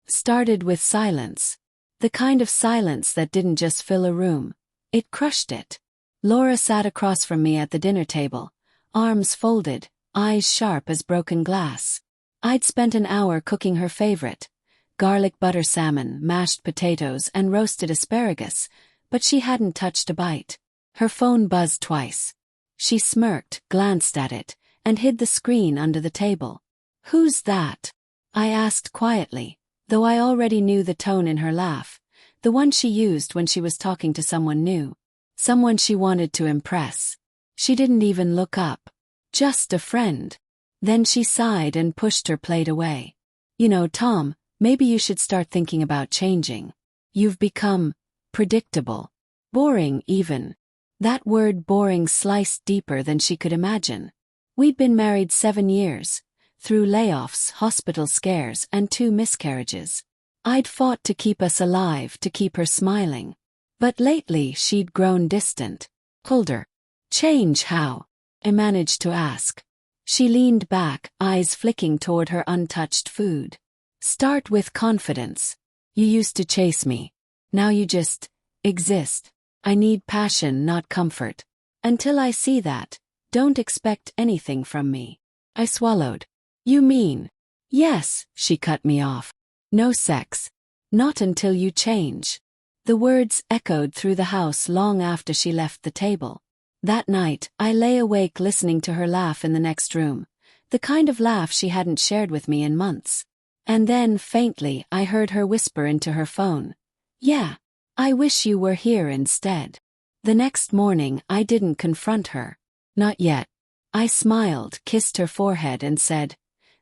Started with silence. The kind of silence that didn't just fill a room. It crushed it. Laura sat across from me at the dinner table, arms folded, eyes sharp as broken glass. I'd spent an hour cooking her favorite, garlic butter salmon, mashed potatoes, and roasted asparagus, but she hadn't touched a bite. Her phone buzzed twice. She smirked, glanced at it, and hid the screen under the table. "Who's that?" I asked quietly, though I already knew the tone in her laugh, the one she used when she was talking to someone new, someone she wanted to impress. She didn't even look up. "Just a friend." Then she sighed and pushed her plate away. "You know, Tom, maybe you should start thinking about changing. You've become predictable. Boring, even." That word boring sliced deeper than she could imagine. We'd been married 7 years, through layoffs, hospital scares, and 2 miscarriages. I'd fought to keep us alive, to keep her smiling. But lately she'd grown distant. Colder. "Change how?" I managed to ask. She leaned back, eyes flicking toward her untouched food. "Start with confidence. You used to chase me. Now you just exist. I need passion, not comfort. Until I see that, don't expect anything from me." I swallowed. "You mean?" "Yes," she cut me off. "No sex. Not until you change." The words echoed through the house long after she left the table. That night, I lay awake listening to her laugh in the next room, the kind of laugh she hadn't shared with me in months. And then, faintly, I heard her whisper into her phone, "Yeah, I wish you were here instead." The next morning, I didn't confront her. Not yet. I smiled, kissed her forehead, and said,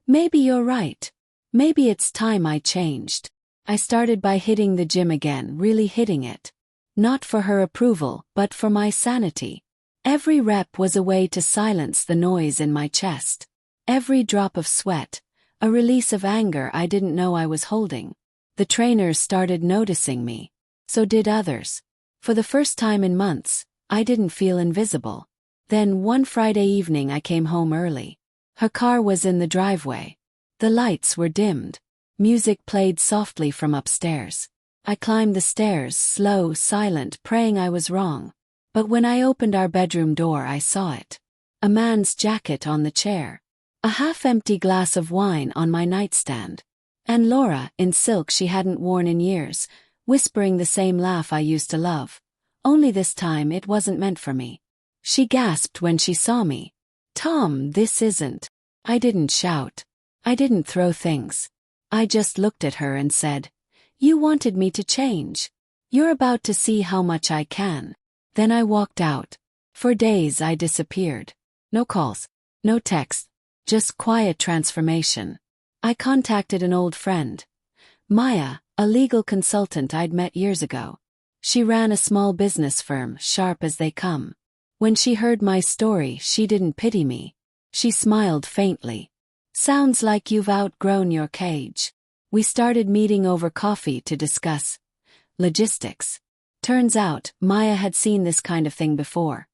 "Maybe you're right. Maybe it's time I changed." I started by hitting the gym again, really hitting it. Not for her approval, but for my sanity. Every rep was a way to silence the noise in my chest. Every drop of sweat, a release of anger I didn't know I was holding. The trainers started noticing me. So did others. For the first time in months, I didn't feel invisible. Then one Friday evening I came home early. Her car was in the driveway. The lights were dimmed. Music played softly from upstairs. I climbed the stairs, slow, silent, praying I was wrong. But when I opened our bedroom door, I saw it. A man's jacket on the chair. A half-empty glass of wine on my nightstand. And Laura, in silk she hadn't worn in years, whispering the same laugh I used to love. Only this time it wasn't meant for me. She gasped when she saw me. "Tom, this isn't." I didn't shout. I didn't throw things. I just looked at her and said, "You wanted me to change. You're about to see how much I can." Then I walked out. For days I disappeared. No calls, no text, just quiet transformation. I contacted an old friend, Maya, a legal consultant I'd met years ago. She ran a small business firm, sharp as they come. When she heard my story, she didn't pity me. She smiled faintly. "Sounds like you've outgrown your cage." We started meeting over coffee to discuss logistics. Turns out, Maya had seen this kind of thing before.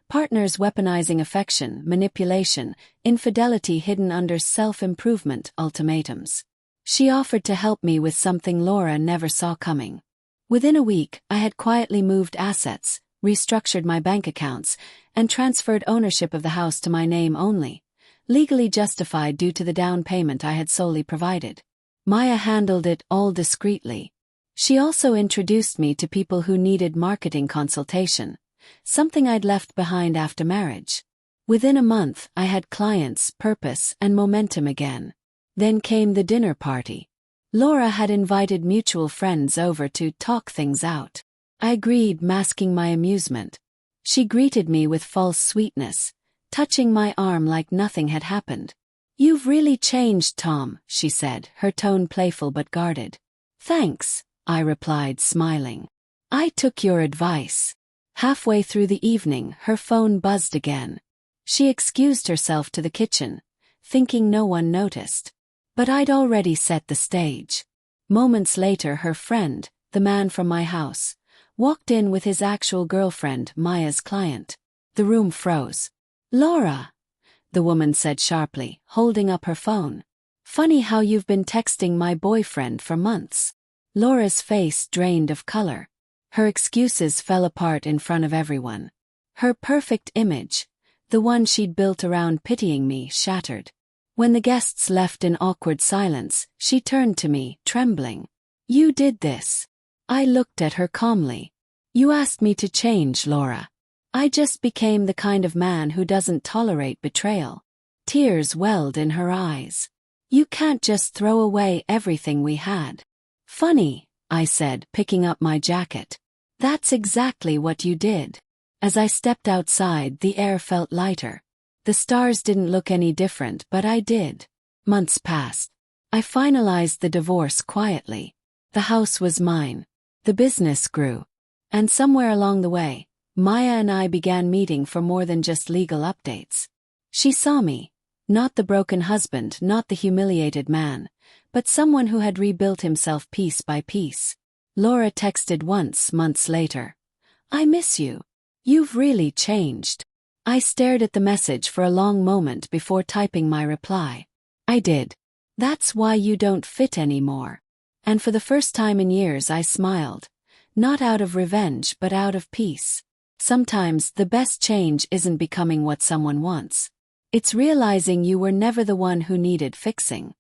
Partners weaponizing affection, manipulation, infidelity hidden under self-improvement ultimatums. She offered to help me with something Laura never saw coming. Within a week, I had quietly moved assets, restructured my bank accounts, and transferred ownership of the house to my name only, legally justified due to the down payment I had solely provided. Maya handled it all discreetly. She also introduced me to people who needed marketing consultation, something I'd left behind after marriage. Within a month, I had clients, purpose, and momentum again. Then came the dinner party. Laura had invited mutual friends over to talk things out. I agreed, masking my amusement. She greeted me with false sweetness, touching my arm like nothing had happened. "You've really changed, Tom," she said, her tone playful but guarded. "Thanks," I replied, smiling. "I took your advice." Halfway through the evening, her phone buzzed again. She excused herself to the kitchen, thinking no one noticed. But I'd already set the stage. Moments later, her friend, the man from my house, walked in with his actual girlfriend, Maya's client. The room froze. "Laura," the woman said sharply, holding up her phone. Funny how you've been texting my boyfriend for months. Laura's face drained of color. Her excuses fell apart in front of everyone. Her perfect image, the one she'd built around pitying me, shattered. When the guests left in awkward silence, she turned to me, trembling. You did this. I looked at her calmly. You asked me to change, Laura. I just became the kind of man who doesn't tolerate betrayal. Tears welled in her eyes. You can't just throw away everything we had. Funny, I said, picking up my jacket. That's exactly what you did. As I stepped outside, the air felt lighter. The stars didn't look any different, but I did. Months passed. I finalized the divorce quietly. The house was mine. The business grew. And somewhere along the way, Maya and I began meeting for more than just legal updates. She saw me. Not the broken husband, not the humiliated man, but someone who had rebuilt himself piece by piece. Laura texted once, months later. I miss you. You've really changed. I stared at the message for a long moment before typing my reply. I did. That's why you don't fit anymore. And for the first time in years I smiled. Not out of revenge but out of peace. Sometimes the best change isn't becoming what someone wants. It's realizing you were never the one who needed fixing.